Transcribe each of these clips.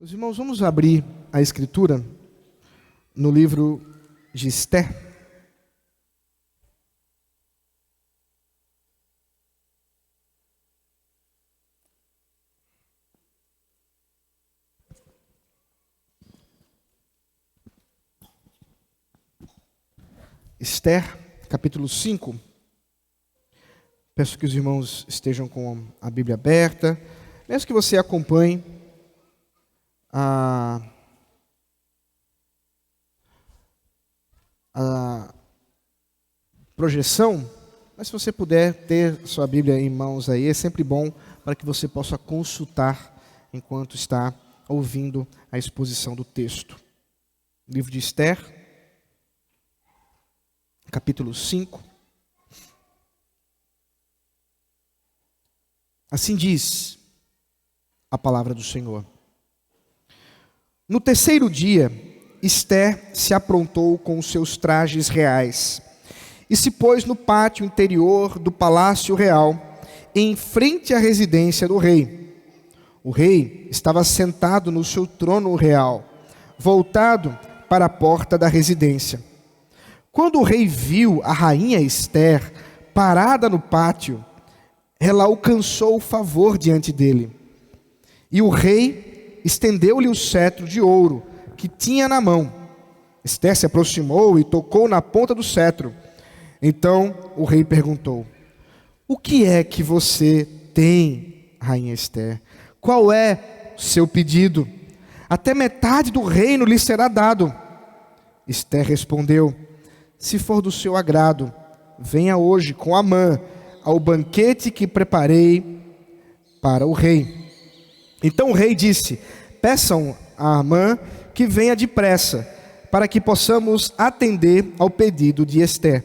Meus irmãos, vamos abrir a Escritura no livro de Esther. Esther, capítulo 5. Peço que os irmãos estejam com a Bíblia aberta, mesmo que você acompanhe a projeção, mas se você puder ter sua Bíblia em mãos aí, é sempre bom para que você possa consultar enquanto está ouvindo a exposição do texto. Livro de Esther, capítulo 5. Assim diz a palavra do Senhor. No terceiro dia, Esther se aprontou com os seus trajes reais e se pôs no pátio interior do palácio real, em frente à residência do rei. O rei estava sentado no seu trono real, voltado para a porta da residência. Quando o rei viu a rainha Esther parada no pátio, ela alcançou favor diante dele. E o rei estendeu-lhe o cetro de ouro que tinha na mão. Esther se aproximou e tocou na ponta do cetro. Então o rei perguntou: "O que é que você tem, rainha Esther? Qual é o seu pedido? Até metade do reino lhe será dado." Esther respondeu: "Se for do seu agrado, venha hoje com Amã ao banquete que preparei para o rei." Então o rei disse: "Peçam a Amã que venha depressa, para que possamos atender ao pedido de Esther."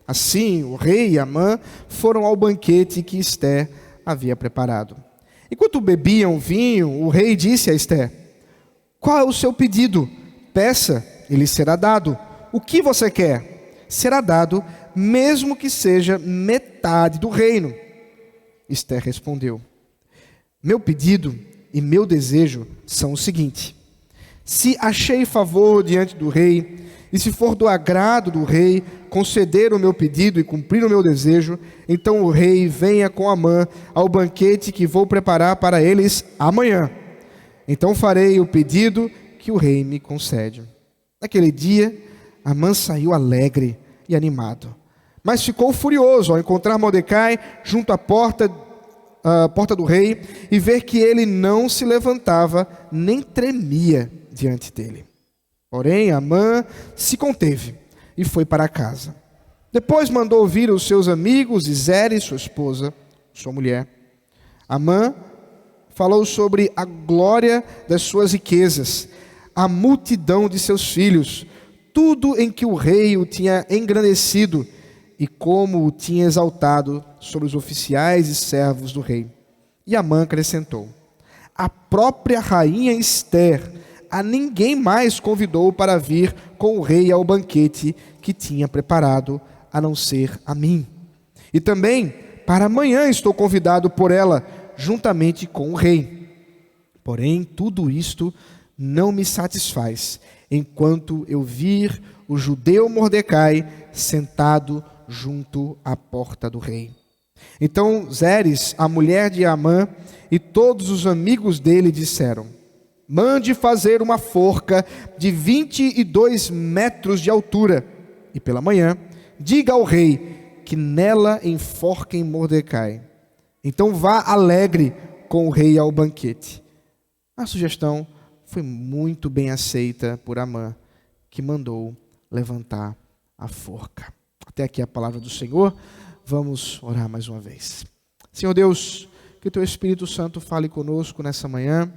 Assim, o rei e Amã foram ao banquete que Esther havia preparado. Enquanto bebiam vinho, o rei disse a Esther: "Qual é o seu pedido? Peça, e lhe será dado. O que você quer? Será dado, mesmo que seja metade do reino." Esther respondeu: "Meu pedido e meu desejo são o seguinte: se achei favor diante do rei, e se for do agrado do rei conceder o meu pedido e cumprir o meu desejo, então o rei venha com Amã ao banquete que vou preparar para eles amanhã. Então farei o pedido que o rei me concede." Naquele dia, Amã saiu alegre e animado, mas ficou furioso ao encontrar Mordecai junto à porta do rei e ver que ele não se levantava nem tremia diante dele. Porém, Amã se conteve e foi para casa. Depois mandou ouvir os seus amigos e Zeres, sua esposa, sua mulher. Amã falou sobre a glória das suas riquezas, a multidão de seus filhos, tudo em que o rei o tinha engrandecido e como o tinha exaltado sobre os oficiais e servos do rei. E Amã acrescentou: "A própria rainha Esther a ninguém mais convidou para vir com o rei ao banquete que tinha preparado, a não ser a mim. E também para amanhã estou convidado por ela, juntamente com o rei. Porém, tudo isto não me satisfaz, enquanto eu vir o judeu Mordecai sentado junto à porta do rei." Então Zeres, a mulher de Amã, e todos os amigos dele disseram: "Mande fazer uma forca de 22 metros de altura, e pela manhã diga ao rei que nela enforquem Mordecai. Então vá alegre com o rei ao banquete." A sugestão foi muito bem aceita por Amã, que mandou levantar a forca. Até aqui a palavra do Senhor. Vamos orar mais uma vez. Senhor Deus, que o Teu Espírito Santo fale conosco nessa manhã,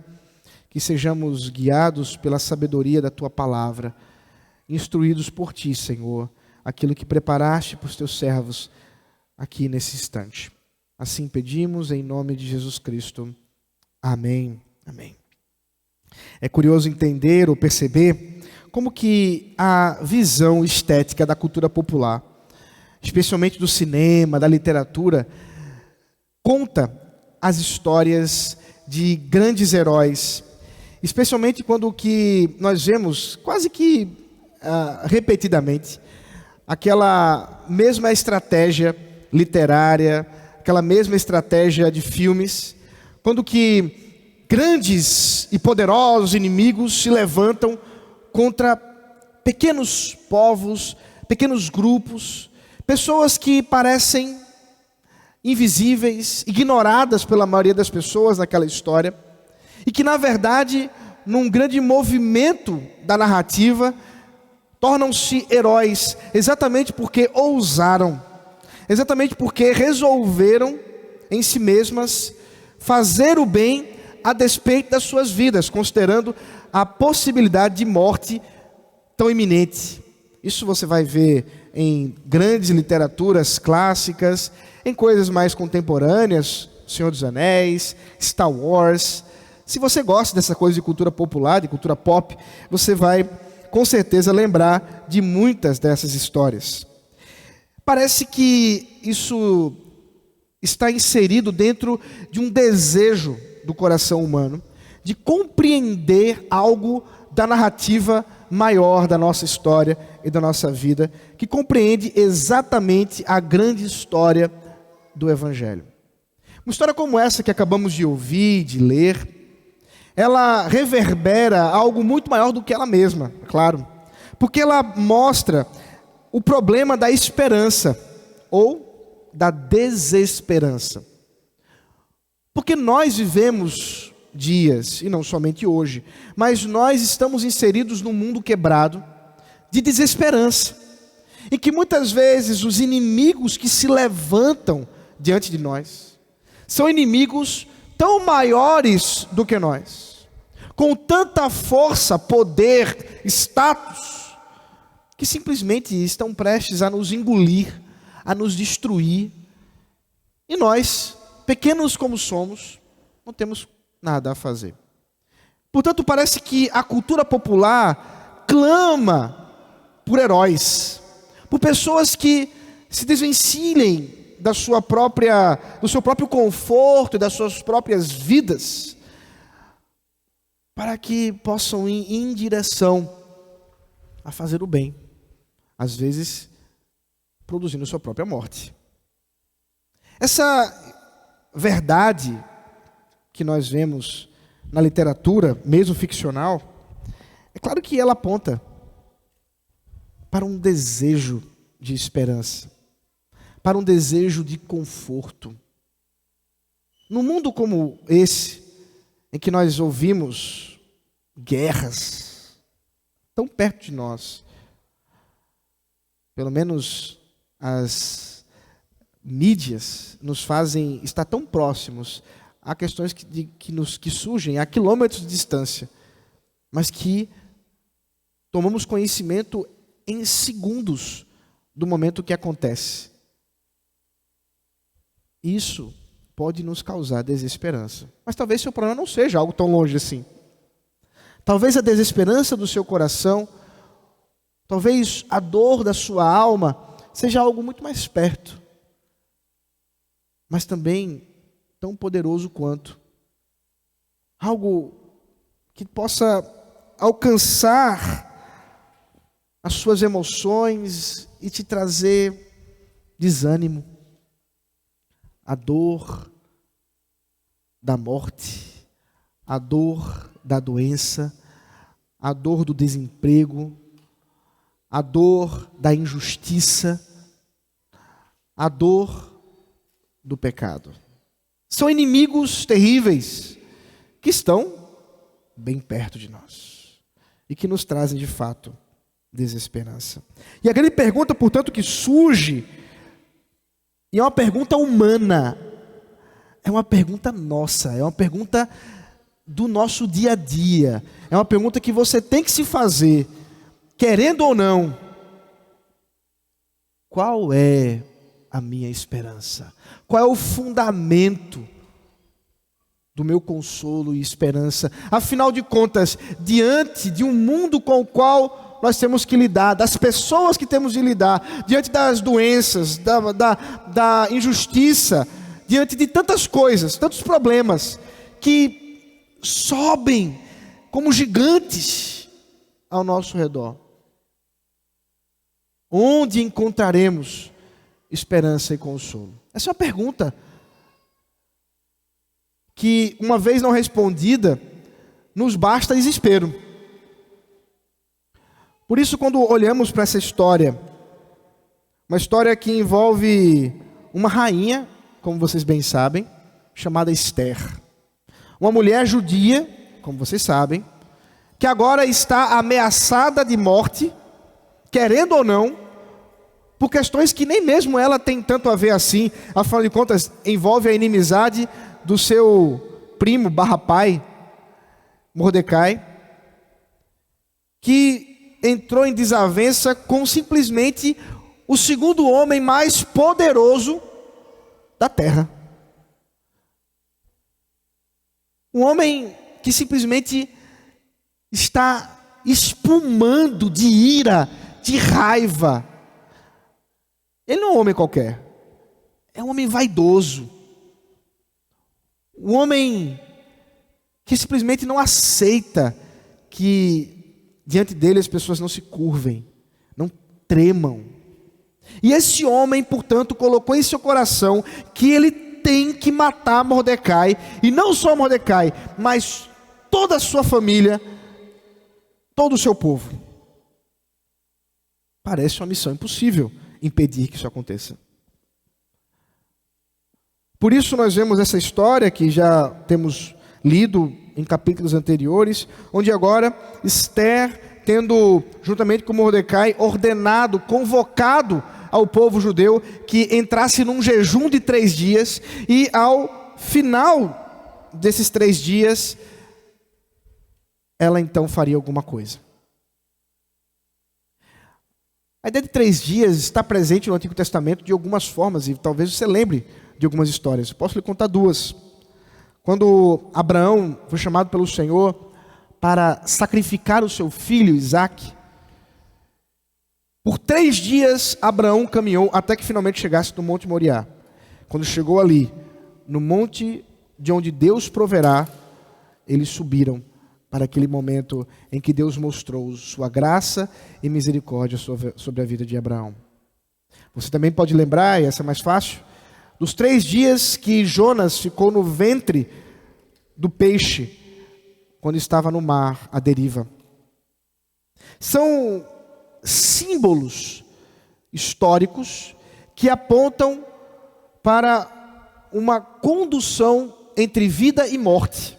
que sejamos guiados pela sabedoria da Tua palavra, instruídos por Ti, Senhor, aquilo que preparaste para os Teus servos aqui nesse instante. Assim pedimos em nome de Jesus Cristo. Amém. Amém. É curioso entender ou perceber como que a visão estética da cultura popular, especialmente do cinema, da literatura, conta as histórias de grandes heróis especialmente quando o que nós vemos quase que repetidamente, aquela mesma estratégia literária, aquela mesma estratégia de filmes, quando que grandes e poderosos inimigos se levantam contra pequenos povos, pequenos grupos, pessoas que parecem invisíveis, ignoradas pela maioria das pessoas naquela história, e que na verdade, num grande movimento da narrativa, tornam-se heróis, exatamente porque ousaram, exatamente porque resolveram em si mesmas fazer o bem a despeito das suas vidas, considerando a possibilidade de morte tão iminente. Isso você vai ver em grandes literaturas clássicas, em coisas mais contemporâneas, Senhor dos Anéis, Star Wars. Se você gosta dessa coisa de cultura popular, de cultura pop, você vai com certeza lembrar de muitas dessas histórias. Parece que isso está inserido dentro de um desejo do coração humano de compreender algo da narrativa maior da nossa história e da nossa vida, que compreende exatamente a grande história do Evangelho. Uma história como essa que acabamos de ouvir, de ler, ela reverbera algo muito maior do que ela mesma, claro, porque ela mostra o problema da esperança ou da desesperança. Porque nós vivemos dias, e não somente hoje, mas nós estamos inseridos num mundo quebrado de desesperança, em que muitas vezes os inimigos que se levantam diante de nós são inimigos tão maiores do que nós, com tanta força, poder, status, que simplesmente estão prestes a nos engolir, a nos destruir. E nós, pequenos como somos, não temos nada a fazer. Portanto, parece que a cultura popular clama por heróis, por pessoas que se desvencilhem do seu próprio conforto e das suas próprias vidas, para que possam ir em direção a fazer o bem, às vezes produzindo sua própria morte. Essa verdade que nós vemos na literatura, mesmo ficcional, é claro que ela aponta para um desejo de esperança, para um desejo de conforto. Num mundo como esse, em que nós ouvimos guerras tão perto de nós, pelo menos as mídias nos fazem estar tão próximos a questões que surgem a quilômetros de distância, mas que tomamos conhecimento em segundos do momento que acontece. Isso pode nos causar desesperança. Mas talvez seu problema não seja algo tão longe assim. Talvez a desesperança do seu coração, talvez a dor da sua alma, seja algo muito mais perto, mas também tão poderoso quanto. Algo que possa alcançar as suas emoções e te trazer desânimo. A dor da morte, a dor da doença, a dor do desemprego, a dor da injustiça, a dor do pecado. São inimigos terríveis que estão bem perto de nós e que nos trazem de fato desesperança. E a grande pergunta, portanto, que surge, e é uma pergunta humana, é uma pergunta nossa, é uma pergunta do nosso dia a dia, é uma pergunta que você tem que se fazer, querendo ou não. Qual é a minha esperança? Qual é o fundamento do meu consolo e esperança? Afinal de contas, diante de um mundo com o qual nós temos que lidar, das pessoas que temos de lidar, diante das doenças, da injustiça, diante de tantas coisas, tantos problemas que sobem como gigantes ao nosso redor. Onde encontraremos esperança e consolo? Essa é uma pergunta que, uma vez não respondida, nos basta desespero. Por isso, quando olhamos para essa história, uma história que envolve uma rainha, como vocês bem sabem, chamada Esther. Uma mulher judia, como vocês sabem, que agora está ameaçada de morte, querendo ou não, por questões que nem mesmo ela tem tanto a ver assim. Afinal de contas, envolve a inimizade do seu primo /pai, Mordecai, que entrou em desavença com simplesmente o segundo homem mais poderoso da terra. Um homem que simplesmente está espumando de ira, de raiva. Ele não é um homem qualquer. É um homem vaidoso. Um homem que simplesmente não aceita que diante dele as pessoas não se curvem, não tremam. E esse homem, portanto, colocou em seu coração que ele tem que matar Mordecai, e não só Mordecai, mas toda a sua família, todo o seu povo. Parece uma missão impossível impedir que isso aconteça. Por isso nós vemos essa história que já temos lido em capítulos anteriores, onde agora Esther, tendo juntamente com Mordecai ordenado, convocado ao povo judeu que entrasse num jejum de 3 dias, e ao final desses 3 dias, ela então faria alguma coisa. A ideia de 3 dias está presente no Antigo Testamento de algumas formas, e talvez você lembre de algumas histórias. Eu posso lhe contar 2. Quando Abraão foi chamado pelo Senhor para sacrificar o seu filho Isaque, por 3 dias Abraão caminhou até que finalmente chegasse no Monte Moriá. Quando chegou ali, no monte de onde Deus proverá, eles subiram para aquele momento em que Deus mostrou sua graça e misericórdia sobre a vida de Abraão. Você também pode lembrar, e essa é mais fácil, dos 3 dias que Jonas ficou no ventre do peixe, quando estava no mar, à deriva. São símbolos históricos que apontam para uma condução entre vida e morte.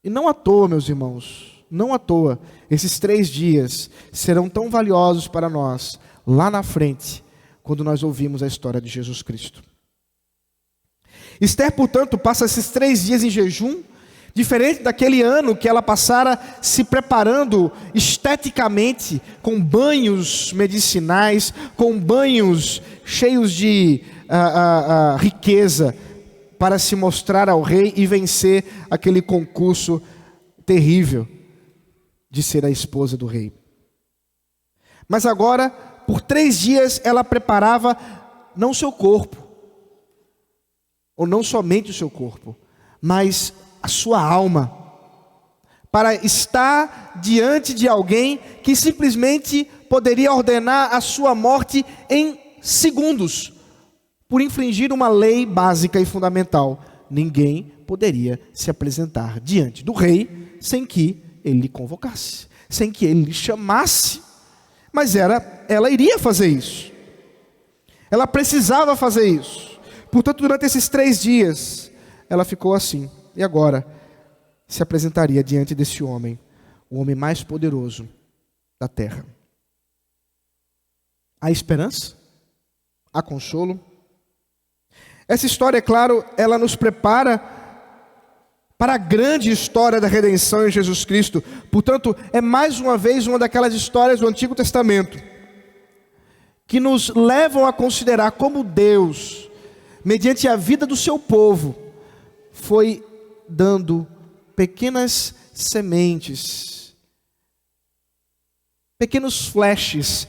E não à toa, meus irmãos, não à toa, esses 3 dias serão tão valiosos para nós, lá na frente, quando nós ouvimos a história de Jesus Cristo. Esther, portanto, passa esses 3 dias em jejum, diferente daquele ano que ela passara se preparando esteticamente, com banhos medicinais, com banhos cheios de riqueza, para se mostrar ao rei e vencer aquele concurso terrível de ser a esposa do rei. Mas agora, por 3 dias, ela preparava não o seu corpo, ou não somente o seu corpo, mas a sua alma, para estar diante de alguém que simplesmente poderia ordenar a sua morte em segundos, por infringir uma lei básica e fundamental. Ninguém poderia se apresentar diante do rei sem que ele lhe convocasse, sem que ele lhe chamasse. Mas ela iria fazer isso. Ela precisava fazer isso. Portanto, durante esses 3 dias, ela ficou assim. E agora, se apresentaria diante desse homem, o homem mais poderoso da terra. Há esperança? Há consolo? Essa história, é claro, ela nos prepara para a grande história da redenção em Jesus Cristo. Portanto, é mais uma vez uma daquelas histórias do Antigo Testamento que nos levam a considerar como Deus, mediante a vida do seu povo, foi dando pequenas sementes, pequenos flashes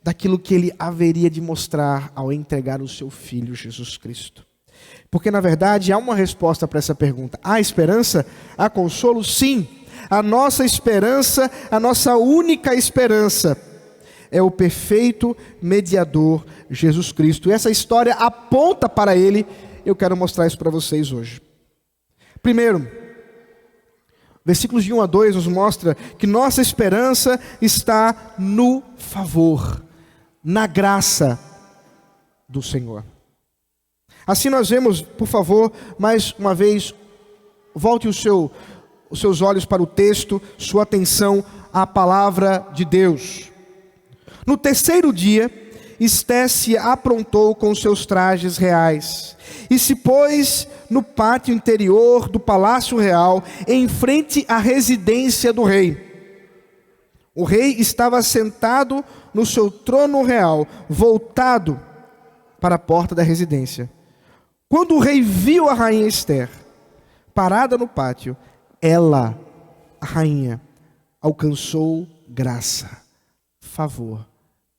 daquilo que ele haveria de mostrar ao entregar o seu Filho Jesus Cristo. Porque na verdade há uma resposta para essa pergunta. Há esperança? Há consolo? Sim. A nossa esperança, a nossa única esperança é o perfeito mediador, Jesus Cristo. E essa história aponta para Ele. Eu quero mostrar isso para vocês hoje. Primeiro, versículos de 1 a 2 nos mostra que nossa esperança está no favor, na graça do Senhor. Assim nós vemos, por favor, mais uma vez, volte os seus olhos para o texto, sua atenção à palavra de Deus. No terceiro dia, Esté se aprontou com seus trajes reais e se pôs no pátio interior do palácio real, em frente à residência do rei. O rei estava sentado no seu trono real, voltado para a porta da residência. Quando o rei viu a rainha Ester parada no pátio, ela, a rainha, alcançou graça, favor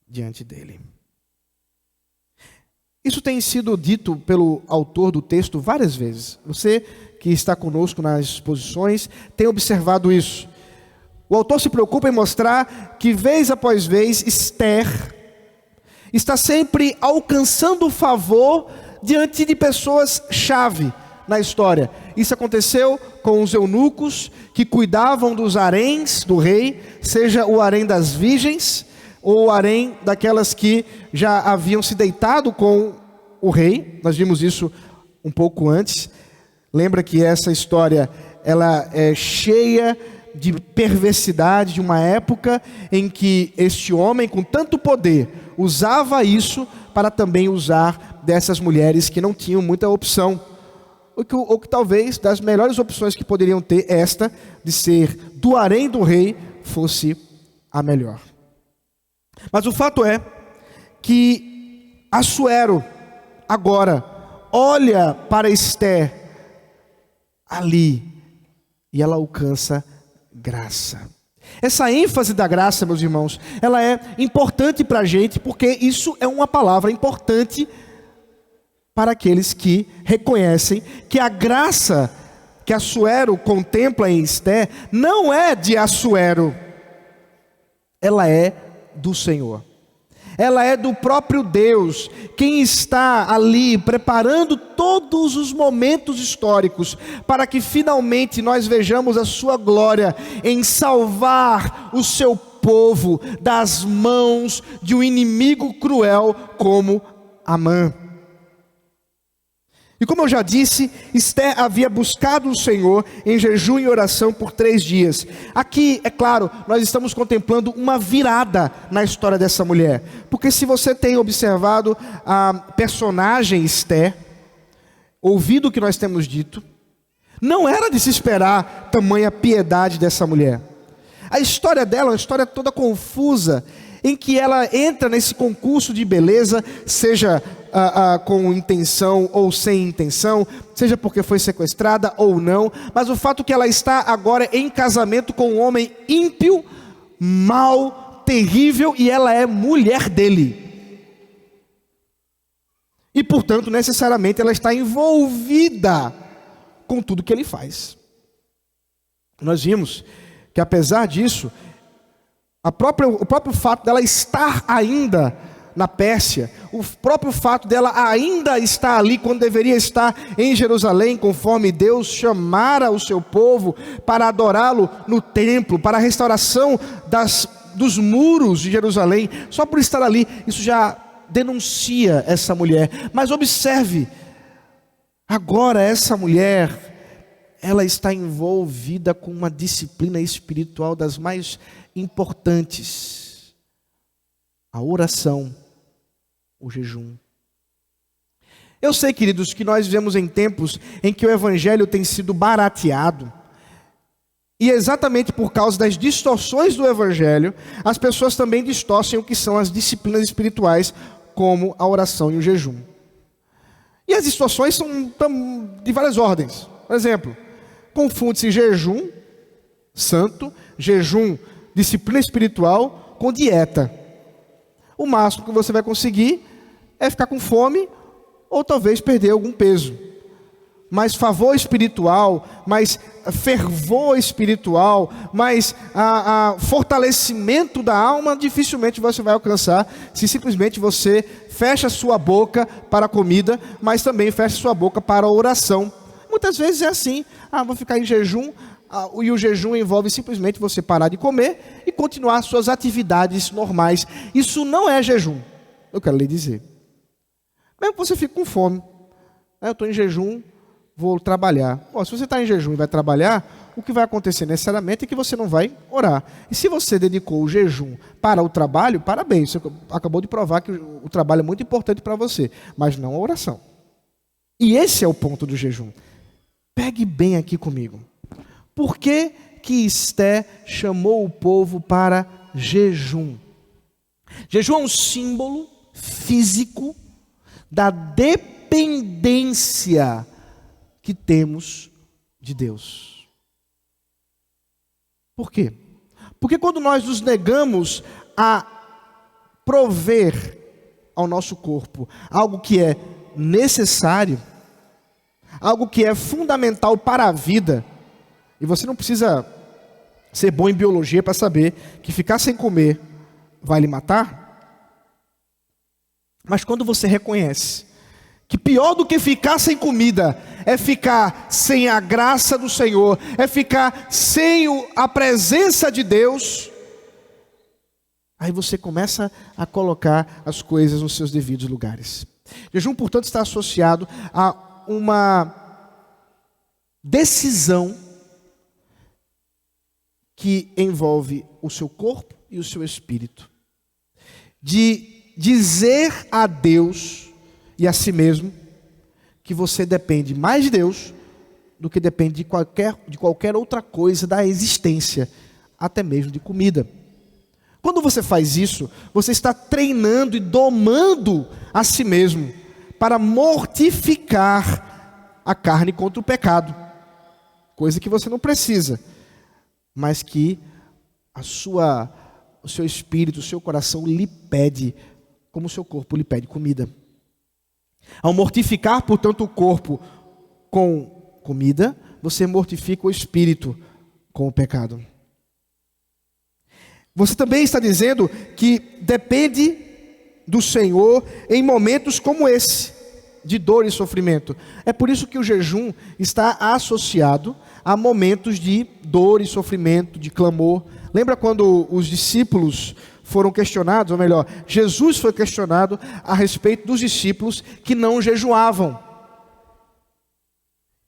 diante dele. Isso tem sido dito pelo autor do texto várias vezes. Você que está conosco nas exposições tem observado isso. O autor se preocupa em mostrar que vez após vez Ester está sempre alcançando o favor diante de pessoas-chave na história. Isso aconteceu com os eunucos que cuidavam dos haréns do rei, seja o harém das virgens ou o harém daquelas que já haviam se deitado com o rei. Nós vimos isso um pouco antes. Lembra que essa história ela é cheia de perversidade, de uma época em que este homem com tanto poder usava isso para também usar dessas mulheres que não tinham muita opção, ou que talvez das melhores opções que poderiam ter, esta de ser do harém do rei fosse a melhor. Mas o fato é que Assuero agora olha para Ester ali e ela alcança graça. Essa ênfase da graça, meus irmãos, ela é importante para a gente, porque isso é uma palavra importante para aqueles que reconhecem que a graça que Assuero contempla em Ester não é de Assuero, ela é do Senhor. Ela é do próprio Deus, quem está ali preparando todos os momentos históricos para que finalmente nós vejamos a sua glória em salvar o seu povo das mãos de um inimigo cruel como Amã. E como eu já disse, Ester havia buscado o Senhor em jejum e oração por 3 dias. Aqui, é claro, nós estamos contemplando uma virada na história dessa mulher. Porque se você tem observado a personagem Ester, ouvido o que nós temos dito, não era de se esperar tamanha piedade dessa mulher. A história dela é uma história toda confusa, em que ela entra nesse concurso de beleza, seja com intenção ou sem intenção, seja porque foi sequestrada ou não, mas o fato é que ela está agora em casamento com um homem ímpio, mau, terrível, e ela é mulher dele. E portanto, necessariamente, ela está envolvida com tudo que ele faz. Nós vimos que apesar disso, o próprio fato dela estar ainda na Pérsia, o próprio fato dela ainda estar ali quando deveria estar em Jerusalém, conforme Deus chamara o seu povo para adorá-lo no templo, para a restauração dos muros de Jerusalém, só por estar ali, isso já denuncia essa mulher. Mas observe, agora essa mulher, ela está envolvida com uma disciplina espiritual das mais importantes: a oração, o jejum. Eu sei, queridos, que nós vivemos em tempos em que o evangelho tem sido barateado, e exatamente por causa das distorções do evangelho, as pessoas também distorcem o que são as disciplinas espirituais, como a oração e o jejum. E as distorções são de várias ordens. Por exemplo, confunde-se jejum santo, jejum, disciplina espiritual, com dieta. O máximo que você vai conseguir é ficar com fome ou talvez perder algum peso. mais favor espiritual, mais fervor espiritual, mais fortalecimento da alma, dificilmente você vai alcançar se simplesmente você fecha sua boca para a comida, mas também fecha sua boca para a oração. Muitas vezes é assim, vou ficar em jejum, e o jejum envolve simplesmente você parar de comer e continuar suas atividades normais. Isso não é jejum, eu quero lhe dizer. Mesmo que você fique com fome, eu estou em jejum, vou trabalhar. Se você está em jejum e vai trabalhar, o que vai acontecer necessariamente é que você não vai orar. E se você dedicou o jejum para o trabalho, parabéns, você acabou de provar que o trabalho é muito importante para você, mas não a oração. E esse é o ponto do jejum. Pegue bem aqui comigo. Por que que Esté chamou o povo para jejum? Jejum é um símbolo físico da dependência que temos de Deus. Por quê? Porque quando nós nos negamos a prover ao nosso corpo algo que é necessário, algo que é fundamental para a vida, e você não precisa ser bom em biologia para saber que ficar sem comer vai lhe matar, mas quando você reconhece que pior do que ficar sem comida é ficar sem a graça do Senhor, é ficar sem a presença de Deus, aí você começa a colocar as coisas nos seus devidos lugares. Jejum, portanto, está associado a uma decisão que envolve o seu corpo e o seu espírito, de dizer a Deus e a si mesmo que você depende mais de Deus do que depende de qualquer outra coisa da existência, até mesmo de comida. Quando você faz isso, você está treinando e domando a si mesmo para mortificar a carne contra o pecado, coisa que você não precisa, mas que o seu espírito, o seu coração lhe pede, como o seu corpo lhe pede comida. Ao mortificar, portanto, o corpo com comida, você mortifica o espírito com o pecado. Você também está dizendo que depende do Senhor em momentos como esse, de dor e sofrimento. É por isso que o jejum está associado a momentos de dor e sofrimento, de clamor. Lembra quando os discípulos foram questionados, ou melhor, Jesus foi questionado a respeito dos discípulos que não jejuavam.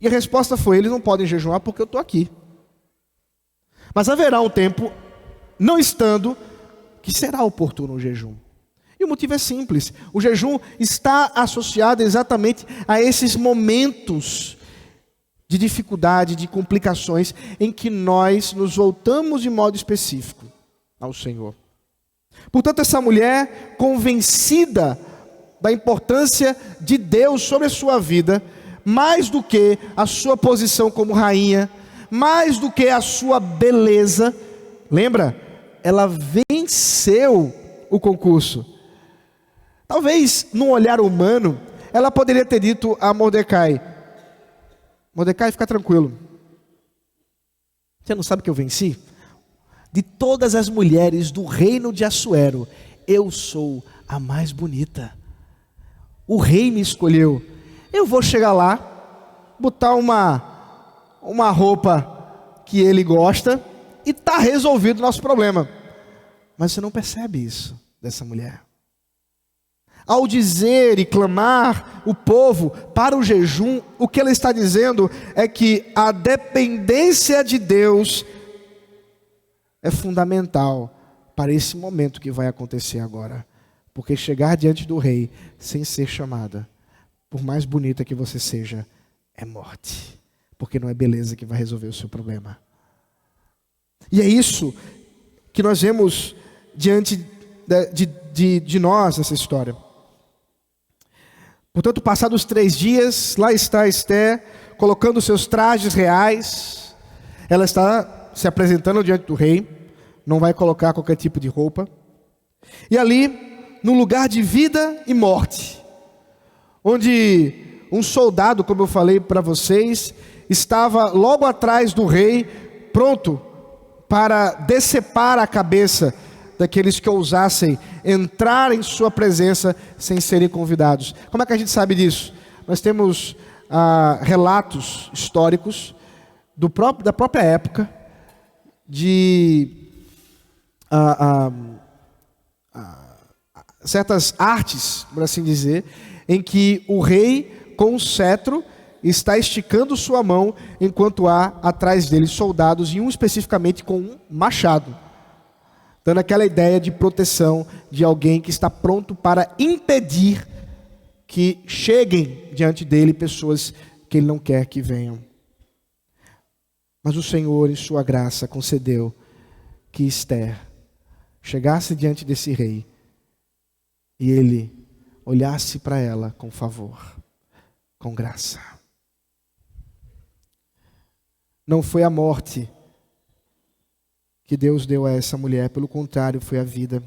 E a resposta foi: eles não podem jejuar porque eu estou aqui. Mas haverá um tempo, não estando, que será oportuno o jejum. E o motivo é simples: o jejum está associado exatamente a esses momentos de dificuldade, de complicações, em que nós nos voltamos de modo específico ao Senhor. Portanto, essa mulher, convencida da importância de Deus sobre a sua vida, mais do que a sua posição como rainha, mais do que a sua beleza, lembra? Ela venceu o concurso. Talvez, num olhar humano, ela poderia ter dito a Mordecai: Mordecai, fica tranquilo, você não sabe que eu venci? De todas as mulheres do reino de Assuero, eu sou a mais bonita. O rei me escolheu. Eu vou chegar lá, botar uma roupa que ele gosta e está resolvido o nosso problema. Mas você não percebe isso dessa mulher. Ao dizer e clamar o povo para o jejum, o que ela está dizendo é que a dependência de Deus é fundamental para esse momento que vai acontecer agora. Porque chegar diante do rei sem ser chamada, por mais bonita que você seja, é morte. Porque não é beleza que vai resolver o seu problema. E é isso que nós vemos diante de nós nessa história. Portanto, passados 3 dias, lá está Esté, colocando seus trajes reais. Ela está se apresentando diante do rei, não vai colocar qualquer tipo de roupa. E ali, no lugar de vida e morte, onde um soldado, como eu falei para vocês, estava logo atrás do rei, pronto para decepar a cabeça daqueles que ousassem entrar em sua presença sem serem convidados. Como é que a gente sabe disso? Nós temos relatos históricos da própria época, de certas artes, por assim dizer, em que o rei com o cetro está esticando sua mão, enquanto há atrás dele soldados, e um especificamente com um machado, dando aquela ideia de proteção de alguém que está pronto para impedir que cheguem diante dele pessoas que ele não quer que venham. Mas o Senhor, em sua graça, concedeu que Esther chegasse diante desse rei e ele olhasse para ela com favor, com graça. Não foi a morte que Deus deu a essa mulher, pelo contrário, foi a vida.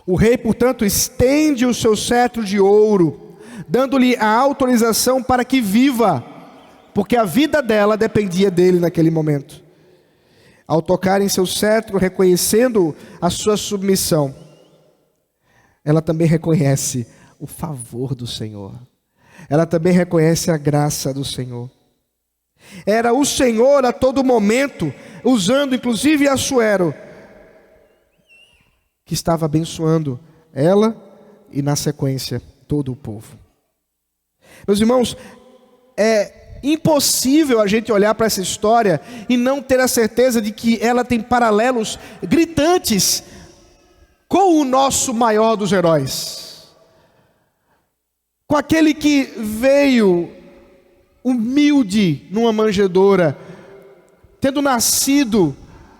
O rei, portanto, estende o seu cetro de ouro, dando-lhe a autorização para que viva, porque a vida dela dependia dele naquele momento. Ao tocar em seu cetro, reconhecendo a sua submissão, ela também reconhece o favor do Senhor. Ela também reconhece a graça do Senhor. Era o Senhor a todo momento, usando inclusive Assuero, que estava abençoando ela e na sequência todo o povo. Meus irmãos, é impossível a gente olhar para essa história e não ter a certeza de que ela tem paralelos gritantes com o nosso maior dos heróis, com aquele que veio humilde numa manjedoura, tendo nascido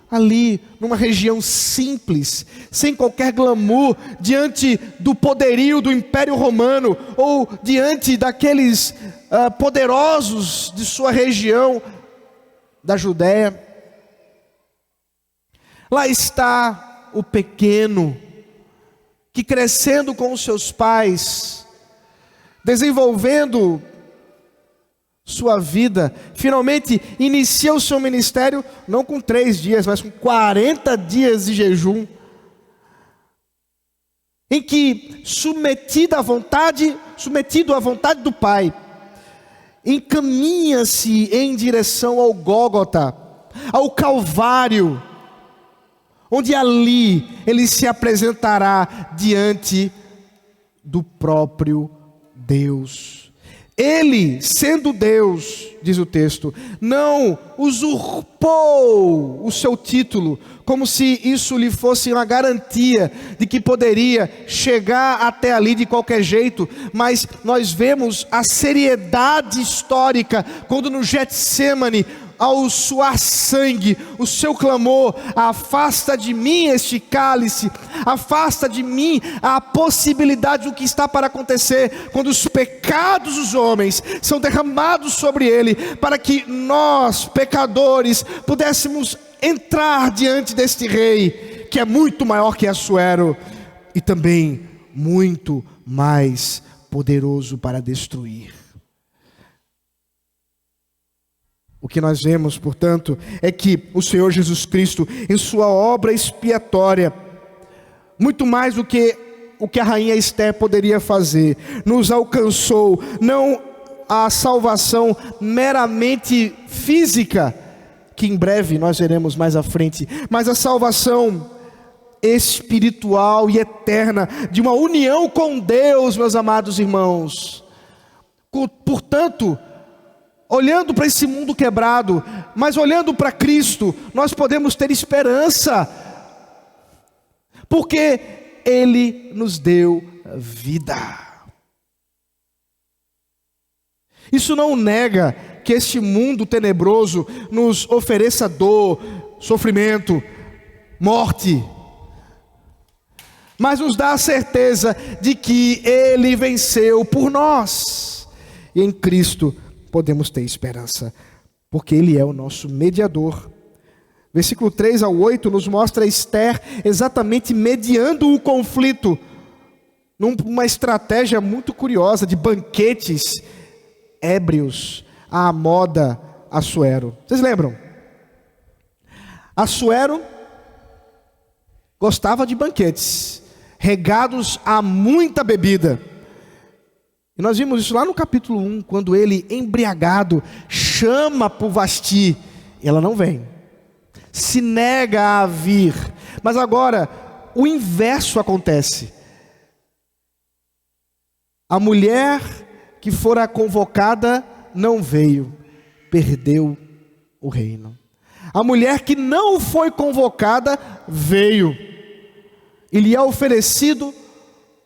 ali numa região simples, sem qualquer glamour, diante do poderio do Império Romano, ou diante daqueles poderosos de sua região da Judéia. Lá está o pequeno, que crescendo com os seus pais, desenvolvendo sua vida, finalmente inicia o seu ministério, não com 3 dias, mas com 40 dias de jejum, em que, submetido à vontade do Pai, encaminha-se em direção ao Gólgota, ao Calvário, onde ali ele se apresentará diante do próprio Deus. Ele, sendo Deus, diz o texto, não usurpou o seu título, como se isso lhe fosse uma garantia de que poderia chegar até ali de qualquer jeito, mas nós vemos a seriedade histórica, quando no Getsêmani, ao suar sangue, o seu clamor: afasta de mim este cálice, afasta de mim a possibilidade do que está para acontecer, quando os pecados dos homens são derramados sobre ele, para que nós, pecadores, pudéssemos entrar diante deste rei, que é muito maior que Assuero, e também muito mais poderoso para destruir. O que nós vemos, portanto, é que o Senhor Jesus Cristo, em sua obra expiatória, muito mais do que o que a rainha Esther poderia fazer, nos alcançou, não a salvação meramente física, que em breve nós veremos mais à frente, mas a salvação espiritual e eterna, de uma união com Deus, meus amados irmãos. Portanto, olhando para esse mundo quebrado, mas olhando para Cristo, nós podemos ter esperança, porque Ele nos deu vida. Isso não nega que este mundo tenebroso nos ofereça dor, sofrimento, morte, mas nos dá a certeza de que Ele venceu por nós, e em Cristo podemos ter esperança, porque Ele é o nosso mediador. Versículo 3 ao 8 nos mostra Esther exatamente mediando o conflito numa estratégia muito curiosa de banquetes ébrios à moda Assuero. Vocês lembram? Assuero gostava de banquetes regados a muita bebida. E nós vimos isso lá no capítulo 1, quando ele, embriagado, chama por Vasti. E ela não vem. Se nega a vir. Mas agora, o inverso acontece. A mulher que fora convocada não veio. Perdeu o reino. A mulher que não foi convocada veio. E lhe é oferecido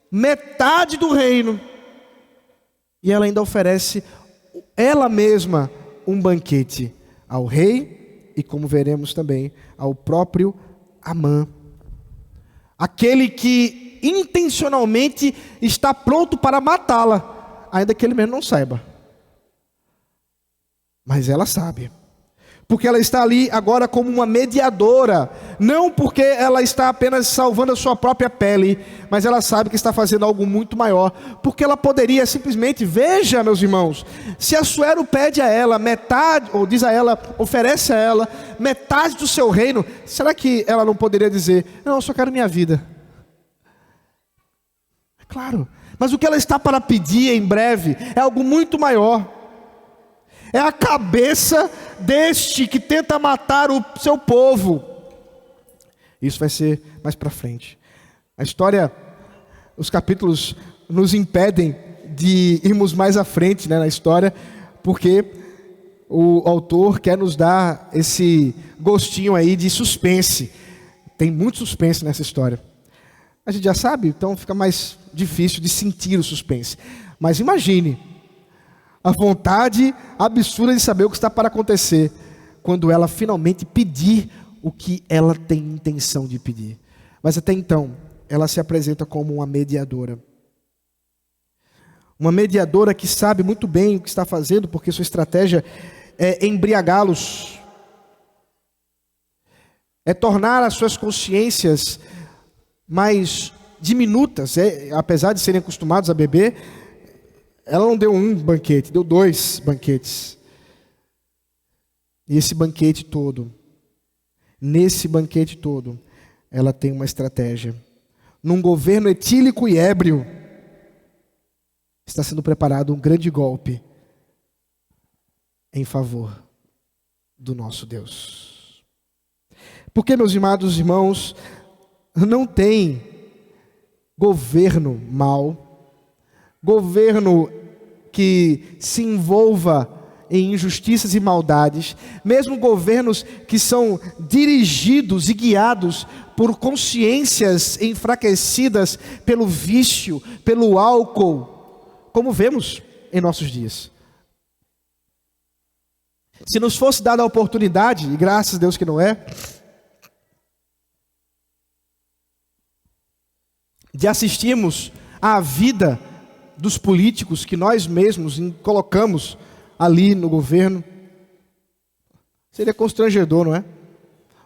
metade do reino. E ela ainda oferece ela mesma um banquete ao rei e, como veremos também, ao próprio Amã. Aquele que intencionalmente está pronto para matá-la, ainda que ele mesmo não saiba. Mas ela sabe. Porque ela está ali agora como uma mediadora. Não porque ela está apenas salvando a sua própria pele, mas ela sabe que está fazendo algo muito maior. Porque ela poderia simplesmente, veja meus irmãos, se Assuero pede a ela metade, ou diz a ela, oferece a ela metade do seu reino, será que ela não poderia dizer, não, eu só quero minha vida? É claro, mas o que ela está para pedir em breve é algo muito maior. É a cabeça deste que tenta matar o seu povo. Isso vai ser mais para frente. A história, os capítulos nos impedem de irmos mais à frente, na história, porque o autor quer nos dar esse gostinho aí de suspense. Tem muito suspense nessa história. A gente já sabe, então fica mais difícil de sentir o suspense. Mas imagine a vontade absurda de saber o que está para acontecer quando ela finalmente pedir o que ela tem intenção de pedir. Mas até então, ela se apresenta como uma mediadora. Uma mediadora que sabe muito bem o que está fazendo, porque sua estratégia é embriagá-los. É tornar as suas consciências mais diminutas, apesar de serem acostumados a beber. Ela não deu um banquete, deu 2 banquetes. E esse banquete todo, nesse banquete todo, ela tem uma estratégia. Num governo etílico e ébrio, está sendo preparado um grande golpe em favor do nosso Deus. Porque, meus amados irmãos, não tem governo mau, governo que se envolva em injustiças e maldades, mesmo governos que são dirigidos e guiados por consciências enfraquecidas pelo vício, pelo álcool, como vemos em nossos dias. Se nos fosse dada a oportunidade, e graças a Deus que não é, de assistirmos à vida dos políticos que nós mesmos colocamos ali no governo, seria constrangedor, não é?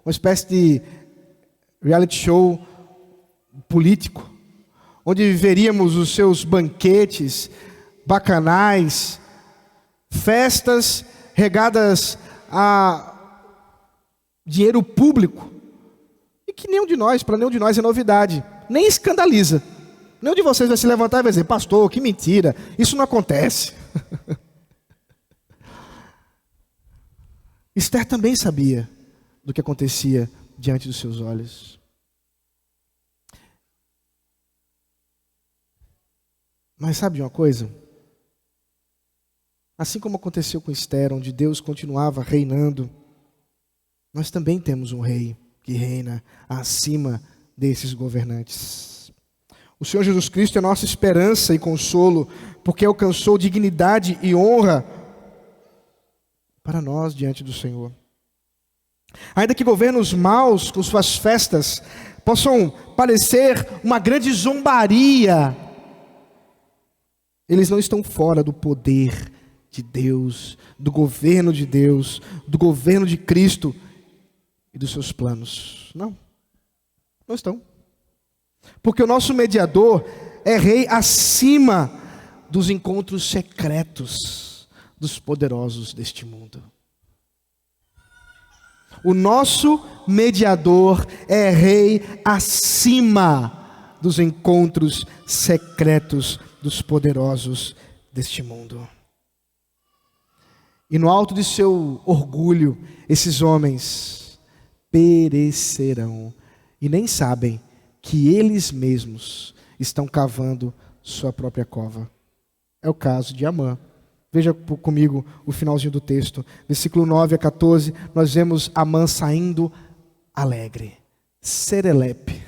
Uma espécie de reality show político, onde veríamos os seus banquetes bacanais, festas regadas a dinheiro público, e que para nenhum de nós é novidade, nem escandaliza. Nenhum de vocês vai se levantar e vai dizer, pastor, que mentira, isso não acontece. Esther também sabia do que acontecia diante dos seus olhos. Mas sabe de uma coisa? Assim como aconteceu com Esther, onde Deus continuava reinando, nós também temos um rei que reina acima desses governantes. O Senhor Jesus Cristo é nossa esperança e consolo, porque alcançou dignidade e honra para nós diante do Senhor. Ainda que governos maus, com suas festas, possam parecer uma grande zombaria, eles não estão fora do poder de Deus, do governo de Deus, do governo de Cristo e dos seus planos. Não estão. Porque o nosso mediador é rei acima dos encontros secretos dos poderosos deste mundo. O nosso mediador é rei acima dos encontros secretos dos poderosos deste mundo. E no alto de seu orgulho, esses homens perecerão e nem sabem que eles mesmos estão cavando sua própria cova. É o caso de Amã. Veja comigo o finalzinho do texto. Versículo 9 a 14, nós vemos Amã saindo alegre, serelepe.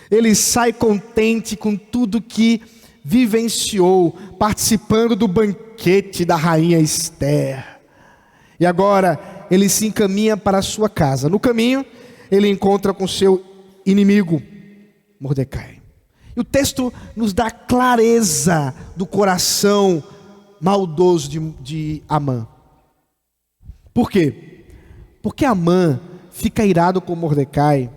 Ele sai contente com tudo que vivenciou, participando do banquete da rainha Ester. E agora ele se encaminha para a sua casa. No caminho, ele encontra com seu inimigo, Mordecai. E o texto nos dá clareza do coração maldoso de Amã. Por quê? Porque Amã fica irado com Mordecai,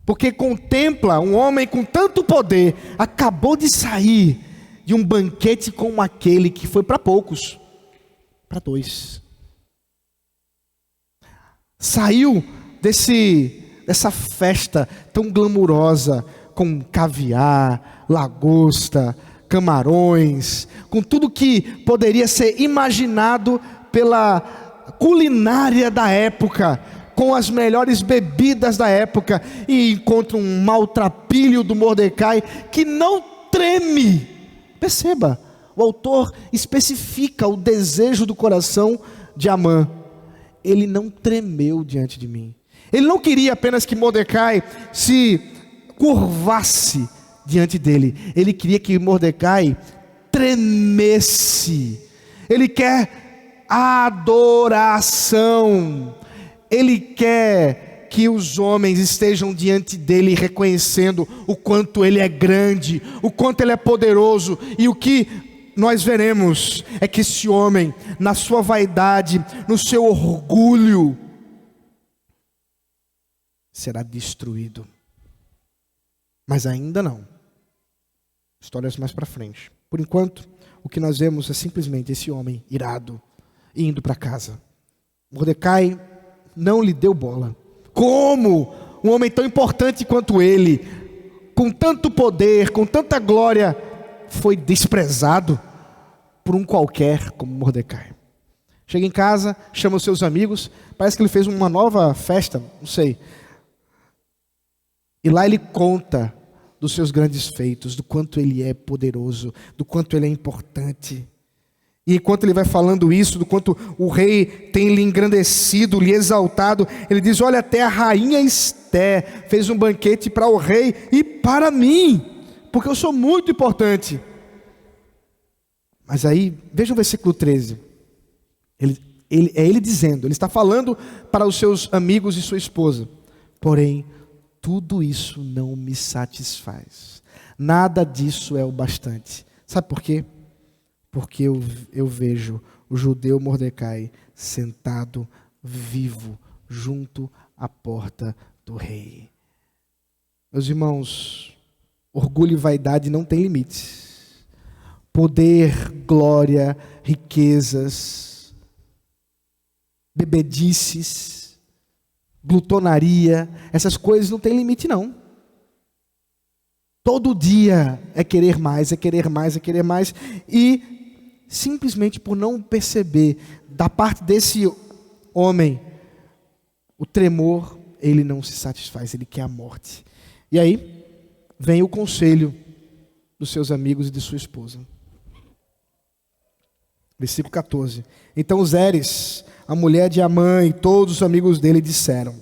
porque contempla um homem com tanto poder, acabou de sair de um banquete como aquele que foi para poucos, para 2. Saiu dessa festa tão glamurosa, com caviar, lagosta, camarões, com tudo que poderia ser imaginado pela culinária da época, com as melhores bebidas da época, e encontra um maltrapilho do Mordecai que não treme. Perceba, o autor especifica o desejo do coração de Amã. Ele não tremeu diante de mim. Ele não queria apenas que Mordecai se curvasse diante dele. Ele queria que Mordecai tremesse. Ele quer adoração. Ele quer que os homens estejam diante dele reconhecendo o quanto ele é grande, o quanto ele é poderoso. E o que nós veremos é que esse homem, na sua vaidade, no seu orgulho, será destruído. Mas ainda não. Histórias mais para frente. Por enquanto, o que nós vemos é simplesmente esse homem irado, indo para casa. Mordecai não lhe deu bola. Como um homem tão importante quanto ele, com tanto poder, com tanta glória, foi desprezado por um qualquer como Mordecai? Chega em casa, chama os seus amigos, parece que ele fez uma nova festa, não sei. E lá ele conta dos seus grandes feitos, do quanto ele é poderoso, do quanto ele é importante. E enquanto ele vai falando isso, do quanto o rei tem lhe engrandecido, lhe exaltado, ele diz: olha, até a rainha Ester fez um banquete para o rei e para mim, porque eu sou muito importante. Mas aí, veja o versículo 13. Ele dizendo, ele está falando para os seus amigos e sua esposa: porém, tudo isso não me satisfaz. Nada disso é o bastante. Sabe por quê? Porque eu vejo o judeu Mordecai sentado vivo junto à porta do rei. Meus irmãos, orgulho e vaidade não tem limites. Poder, glória, riquezas, bebedices, glutonaria, essas coisas não têm limite não. Todo dia é querer mais, é querer mais, é querer mais. E simplesmente por não perceber da parte desse homem o tremor, ele não se satisfaz, ele quer a morte. E aí vem o conselho dos seus amigos e de sua esposa. Versículo 14. Então Zeres, a mulher de Amã, e todos os amigos dele disseram: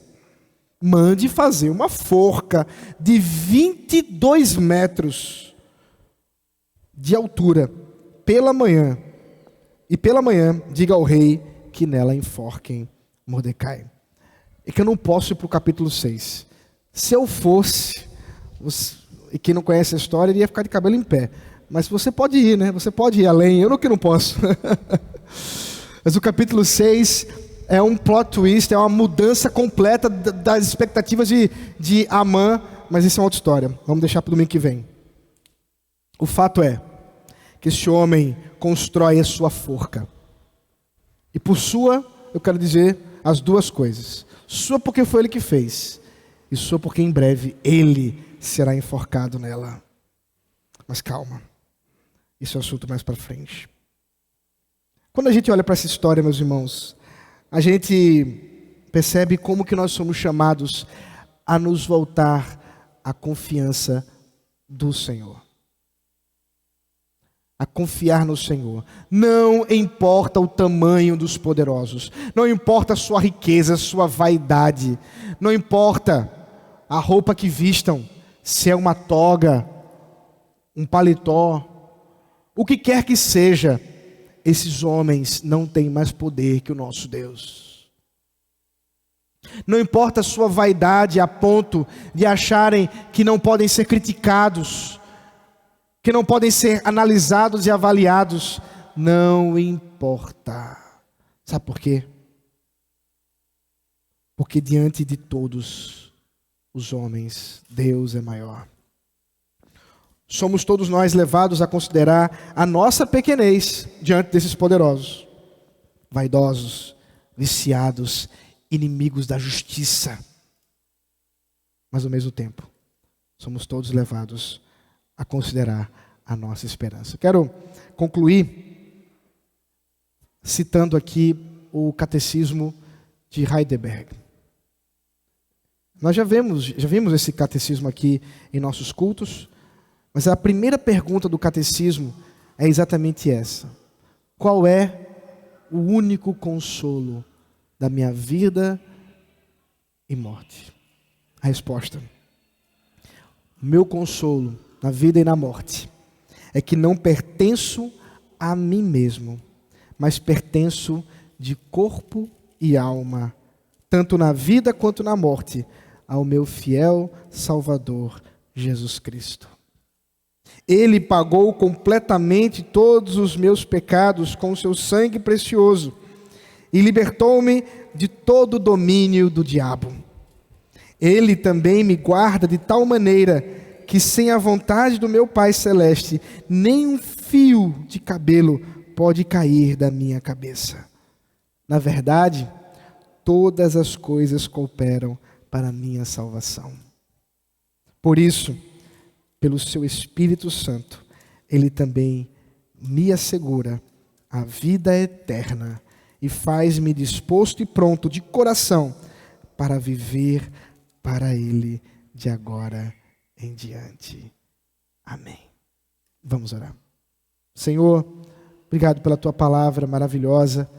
mande fazer uma forca de 22 metros de altura pela manhã, e pela manhã diga ao rei que nela enforquem Mordecai. É que eu não posso ir para o capítulo 6. Se eu fosse, e quem não conhece a história iria ficar de cabelo em pé. Mas você pode ir, né? Você pode ir além, eu que não posso. Mas o capítulo 6 é um plot twist, é uma mudança completa das expectativas de Amã mas isso é uma outra história. Vamos deixar para o domingo que vem. O fato é que esse homem constrói a sua forca. E por sua, eu quero dizer as duas coisas. Sua porque foi ele que fez. E sua porque em breve ele será enforcado nela. Mas calma. Isso é um assunto mais para frente. Quando a gente olha para essa história, meus irmãos, a gente percebe como que nós somos chamados a nos voltar à confiança do Senhor. A confiar no Senhor. Não importa o tamanho dos poderosos. Não importa a sua riqueza, a sua vaidade. Não importa a roupa que vistam, se é uma toga, um paletó, o que quer que seja, esses homens não têm mais poder que o nosso Deus. Não importa a sua vaidade a ponto de acharem que não podem ser criticados, que não podem ser analisados e avaliados. Não importa. Sabe por quê? Porque diante de todos os homens, Deus é maior. Somos todos nós levados a considerar a nossa pequenez diante desses poderosos, vaidosos, viciados, inimigos da justiça. Mas ao mesmo tempo, somos todos levados a considerar a nossa esperança. Quero concluir citando aqui o Catecismo de Heidelberg. Nós já vimos esse catecismo aqui em nossos cultos, mas a primeira pergunta do catecismo é exatamente essa: qual é o único consolo da minha vida e morte? A resposta: meu consolo na vida e na morte é que não pertenço a mim mesmo, mas pertenço de corpo e alma, tanto na vida quanto na morte, ao meu fiel Salvador Jesus Cristo. Ele pagou completamente todos os meus pecados com o seu sangue precioso e libertou-me de todo o domínio do diabo. Ele também me guarda de tal maneira que sem a vontade do meu Pai Celeste, nem um fio de cabelo pode cair da minha cabeça. Na verdade, todas as coisas cooperam para a minha salvação. Por isso, pelo seu Espírito Santo, Ele também me assegura a vida eterna e faz-me disposto e pronto de coração para viver para Ele de agora em diante. Amém. Vamos orar. Senhor, obrigado pela Tua palavra maravilhosa,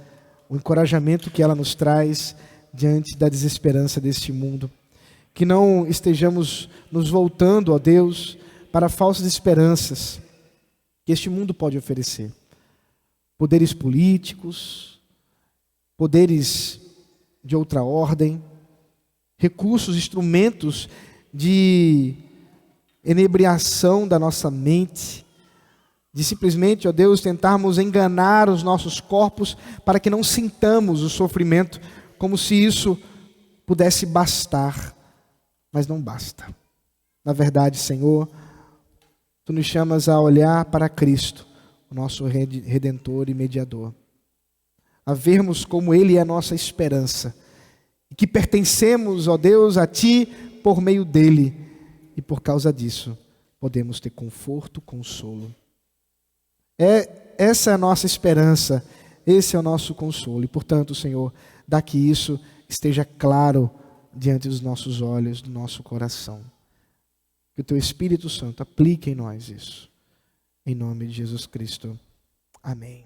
o encorajamento que ela nos traz diante da desesperança deste mundo. Que não estejamos nos voltando, ó Deus, para falsas esperanças que este mundo pode oferecer. Poderes políticos, poderes de outra ordem, recursos, instrumentos de enebriação da nossa mente, de simplesmente, ó Deus, tentarmos enganar os nossos corpos para que não sintamos o sofrimento, como se isso pudesse bastar, mas não basta. Na verdade, Senhor, Tu nos chamas a olhar para Cristo, o nosso Redentor e Mediador, a vermos como Ele é a nossa esperança, e que pertencemos, ó Deus, a Ti por meio dEle, e por causa disso podemos ter conforto, consolo. Essa é a nossa esperança, esse é o nosso consolo, e portanto, Senhor, dá que isso esteja claro diante dos nossos olhos, do nosso coração. Que o Teu Espírito Santo aplique em nós isso. Em nome de Jesus Cristo. Amém.